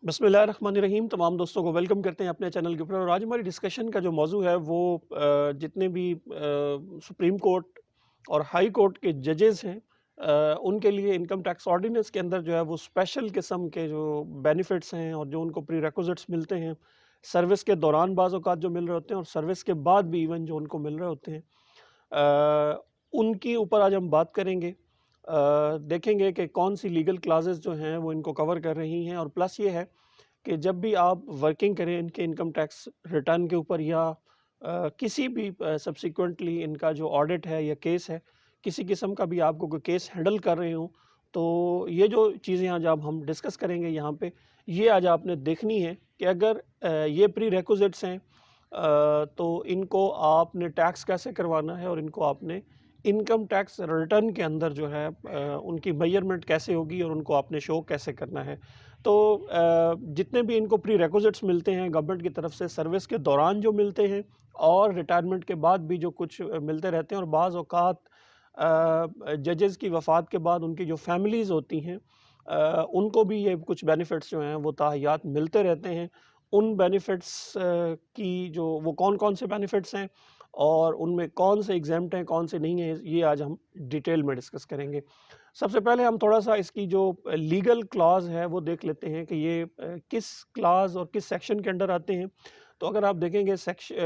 बिस्मिल्लाहिर्रहमानिर्रहीम। तमाम दोस्तों को वेलकम करते हैं अपने चैनल के ऊपर। और आज हमारी डिस्कशन का जो मौजू है वो जितने भी सुप्रीम कोर्ट और हाई कोर्ट के जजेस हैं, उनके लिए इनकम टैक्स ऑर्डिनेंस के अंदर जो है वो स्पेशल किस्म के जो बेनिफिट्स हैं और जो उनको प्री रिक्विजिट्स मिलते हैं सर्विस के दौरान बाज़ औक़ात जो मिल रहे होते हैं और सर्विस के बाद भी इवन जो उनको मिल रहे होते हैं, उनके ऊपर आज हम बात करेंगे। देखेंगे कि कौन सी लीगल क्लासेस जो हैं वो इनको कवर कर रही हैं, और प्लस ये है कि जब भी आप वर्किंग करें इनके इनकम टैक्स रिटर्न के ऊपर या किसी भी सब्सिक्वेंटली इनका जो ऑडिट है या केस है, किसी किस्म का भी आपको कोई केस हैंडल कर रहे हो, तो ये जो चीज़ें आज आप हम डिस्कस करेंगे यहाँ पे, ये आज आपने देखनी है कि अगर ये प्री रेक्विजिट्स हैं, तो इनको आपने टैक्स कैसे करवाना है और इनको आपने इनकम टैक्स रिटर्न के अंदर जो है उनकी मेजरमेंट कैसे होगी और उनको आपने शो कैसे करना है। तो जितने भी इनको प्री रिक्विजिट्स मिलते हैं गवर्नमेंट की तरफ से सर्विस के दौरान जो मिलते हैं और रिटायरमेंट के बाद भी जो कुछ मिलते रहते हैं, और बाज़ औक़ात जजेस की वफ़ात के बाद उनकी जो फैमिलीज़ होती हैं, उनको भी ये कुछ बेनिफिट्स जो हैं वो ताहयात मिलते रहते हैं। उन बेनिफिट्स की जो वो कौन-कौन से बेनिफिट्स हैं और उनमें कौन से एग्ज़ेम्प्ट हैं, कौन से नहीं हैं, ये आज हम डिटेल में डिस्कस करेंगे। सबसे पहले हम थोड़ा-सा इसकी जो लीगल क्लॉज़ है वो देख लेते हैं कि ये किस क्लॉज़ और किस सेक्शन के अंडर आते हैं। तो अगर आप देखेंगे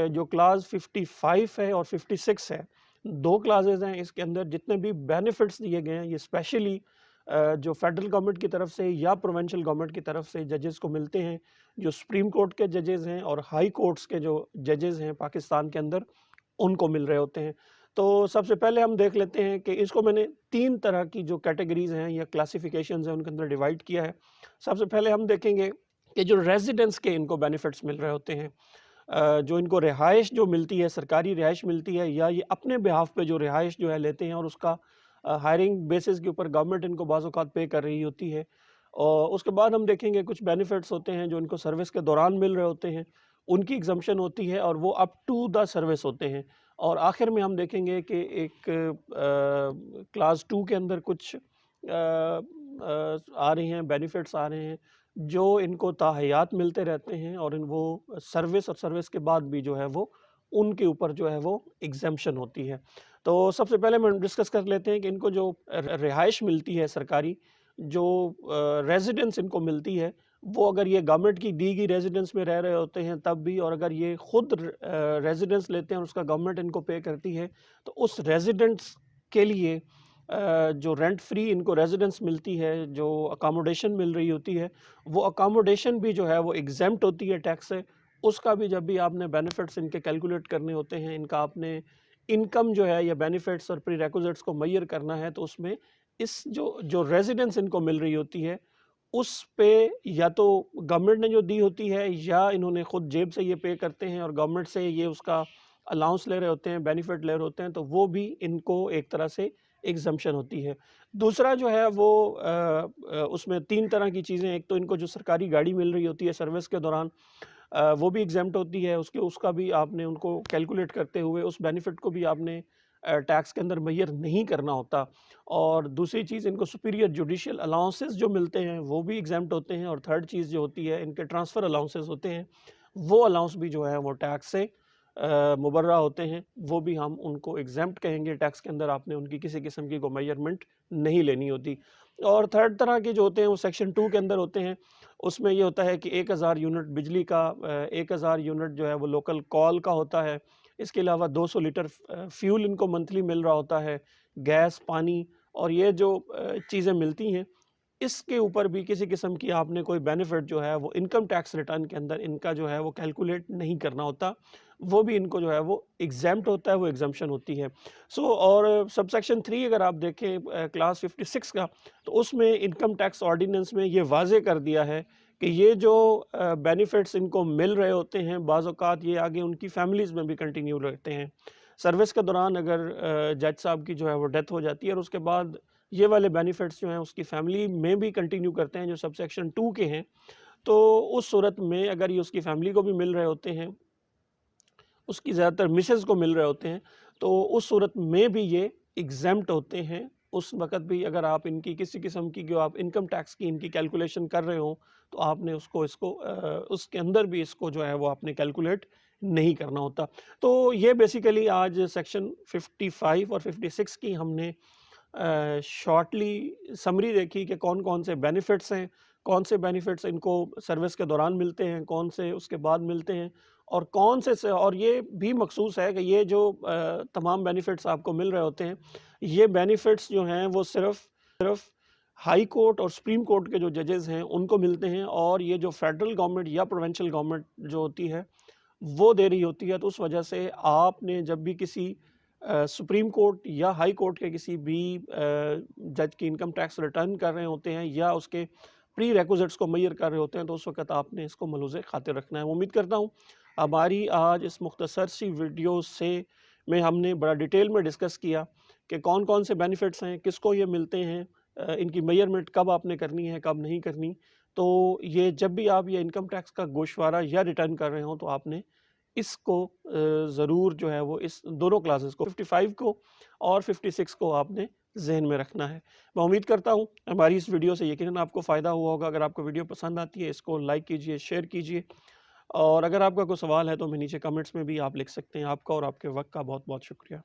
जो क्लॉज़ 55 है और 56 है, 2 क्लॉज़ेज़ हैं इसके अंदर। जितने भी बेनिफिट्स दिए गए हैं ये स्पेशली जो फेडरल गवर्नमेंट की तरफ से या प्रोविंशियल गवर्नमेंट की तरफ से जजेस को मिलते हैं, जो सुप्रीम कोर्ट के जजेस हैं और हाई कोर्ट्स के जो जजेस हैं पाकिस्तान के अंदर, उनको मिल रहे होते हैं। तो सबसे पहले हम देख लेते हैं कि इसको मैंने 3 तरह की जो कैटेगरीज़ हैं या क्लासिफिकेशंस हैं उनके अंदर डिवाइड किया है। सबसे पहले हम देखेंगे कि जो रेज़िडेंट्स के इनको बेनिफिट्स मिल रहे होते हैं, जो इनको रिहाइश जो मिलती है, सरकारी रिहाइश मिलती है, या ये अपने बिहाफ़ पे जो रिहाइश जो है लेते हैं और उसका हायरिंग बेसिस के ऊपर गवर्नमेंट इनको बाज़ औक़ात पे कर रही होती है। और उसके बाद हम देखेंगे कुछ बेनिफिट्स होते हैं जो इनको सर्विस के दौरान मिल रहे होते हैं, उनकी एग्ज़म्पशन होती है और वो अप टू द सर्विस होते हैं। और आखिर में हम देखेंगे कि एक क्लास 2 के अंदर कुछ आ रही हैं, बेनिफिट्स आ रहे हैं जो इनको ताहयात मिलते रहते हैं, और वो सर्विस और सर्विस के बाद भी जो है वो उनके ऊपर जो है वो एग्ज़म्पशन होती है। तो सबसे पहले हम डिस्कस कर लेते हैं कि इनको जो रिहाइश मिलती है सरकारी, जो रेजिडेंस इनको मिलती है, वो अगर ये गवर्नमेंट की दी गई रेजिडेंस में रह रहे होते हैं तब भी, और अगर ये खुद रेजिडेंस लेते हैं और उसका गवर्नमेंट इनको पे करती है, तो उस रेजिडेंट्स के लिए जो रेंट फ्री इनको रेजिडेंस मिलती है, जो अकोमोडेशन मिल रही होती है, वो अकोमोडेशन भी जो है वो एग्जेम्प्ट होती है टैक्स से। उसका भी जब भी आपने बेनिफिट्स इनके कैलकुलेट करने होते हैं, इनका आपने इनकम जो है या बेनिफिट्स और प्री रिक्विजिट्स को मेजर करना है, तो उसमें इस जो जो रेजिडेंस इनको मिल रही होती है उस पे या तो गवर्नमेंट ने जो दी होती है या इन्होंने खुद जेब से ये पे करते हैं और गवर्नमेंट से ये उसका अलाउंस ले रहे होते हैं, बेनिफिट ले रहे होते हैं, तो वो भी इनको एक तरह से एग्जम्पशन होती है। दूसरा जो है वो उसमें 3 तरह की चीज़ें, एक तो इनको जो सरकारी गाड़ी मिल रही होती है सर्विस के दौरान, वो भी एग्जेम्प्ट होती है, उसका भी आपने उनको कैलकुलेट करते हुए उस बेनिफिट को भी आपने टैक्स के अंदर मेजर नहीं करना होता। और दूसरी चीज़, इनको सुपीरियर जुडिशियल अलाउंसेस जो मिलते हैं वो भी एग्जेम्प्ट होते हैं। और थर्ड चीज़ जो होती है, इनके ट्रांसफ़र अलाउंसेस होते हैं, वो अलाउंस भी जो है वो टैक्स से मुबर्रा होते हैं, वो भी हम उनको एग्जेम्प्ट कहेंगे। टैक्स के अंदर आपने उनकी किसी किस्म की कोई मेजरमेंट नहीं लेनी होती। और थर्ड तरह के जो होते हैं वो सेक्शन 2 के अंदर होते हैं। उसमें ये होता है कि 1000 यूनिट बिजली का, 1000 यूनिट जो है वो लोकल कॉल का होता है। इसके अलावा 200 लीटर फ्यूल इनको मंथली मिल रहा होता है, गैस, पानी, और ये जो चीज़ें मिलती हैं, इसके ऊपर भी किसी किस्म की आपने कोई बेनिफिट जो है वो इनकम टैक्स रिटर्न के अंदर इनका जो है वो कैलकुलेट नहीं करना होता, वो भी इनको जो है वो एग्जेम्प्ट होता है, वो एग्जम्पशन होती है। और सबसेक्शन 3 अगर आप देखें क्लास 56 का, तो उसमें इनकम टैक्स ऑर्डिनेंस में ये वाजे कर दिया है कि ये जो बेनिफिट्स इनको मिल रहे होते हैं, बाज़ औक़ात ये आगे उनकी फैमिलीज़ में भी कंटिन्यू रहते हैं। सर्विस के दौरान अगर जज साहब की जो है वो डेथ हो जाती है और उसके बाद ये वाले बेनिफिट्स जो हैं उसकी फैमिली में भी कंटिन्यू करते हैं जो सबसेक्शन 2 के हैं, तो उस सूरत में अगर ये उसकी फैमिली को भी मिल रहे होते हैं, उसकी ज़्यादातर मिसेज़ को मिल रहे होते हैं, तो उस सूरत में भी ये एग्ज़ेम्प्ट होते हैं اس وقت بھی اگر آپ ان کی کسی قسم کی جو آپ انکم ٹیکس کی ان کی کیلکولیشن کر رہے ہوں تو آپ نے اس کو اس کے اندر بھی اس کو جو ہے وہ آپ نے کیلکولیٹ نہیں کرنا ہوتا. تو یہ بیسیکلی آج سیکشن 55 اور 56 کی ہم نے شارٹلی سمری دیکھی کہ کون کون سے بینیفٹس ہیں، کون سے بینیفٹس ان کو سروس کے دوران ملتے ہیں، کون سے اس کے بعد ملتے ہیں، اور کون سے اور یہ بھی مخصوص ہے کہ یہ جو تمام بینیفٹس آپ کو مل رہے ہوتے ہیں، یہ بینیفٹس جو ہیں وہ صرف ہائی کورٹ اور سپریم کورٹ کے جو ججز ہیں ان کو ملتے ہیں، اور یہ جو فیڈرل گورنمنٹ یا پروونشل گورنمنٹ جو ہوتی ہے وہ دے رہی ہوتی ہے. تو اس وجہ سے آپ نے جب بھی کسی سپریم کورٹ یا ہائی کورٹ کے کسی بھی جج کی انکم ٹیکس ریٹرن کر رہے ہوتے ہیں یا اس کے پری ریکوزٹس کو میئر کر رہے ہوتے ہیں تو اس وقت آپ نے اس کو ملحوظ خاطر رکھنا ہے. امید کرتا ہوں ہماری آج اس مختصر سی ویڈیو میں ہم نے بڑا ڈیٹیل میں ڈسکس کیا کہ کون کون سے بینیفٹس ہیں، کس کو یہ ملتے ہیں، ان کی میئرمنٹ کب آپ نے کرنی ہے، کب نہیں کرنی. تو یہ جب بھی آپ یہ انکم ٹیکس کا گوشوارہ یا ریٹرن کر رہے ہوں تو آپ نے اس کو ضرور جو ہے وہ اس دونوں کلاسز کو 55 کو اور 56 کو آپ نے ذہن میں رکھنا ہے. میں امید کرتا ہوں ہماری اس ویڈیو سے یقیناً آپ کو فائدہ ہوا ہوگا. اگر آپ کو ویڈیو پسند آتی ہے اس کو لائک کیجئے، شیئر کیجئے، اور اگر آپ کا کوئی سوال ہے تو ہمیں نیچے کمنٹس میں بھی آپ لکھ سکتے ہیں. آپ کا اور آپ کے وقت کا بہت بہت شکریہ.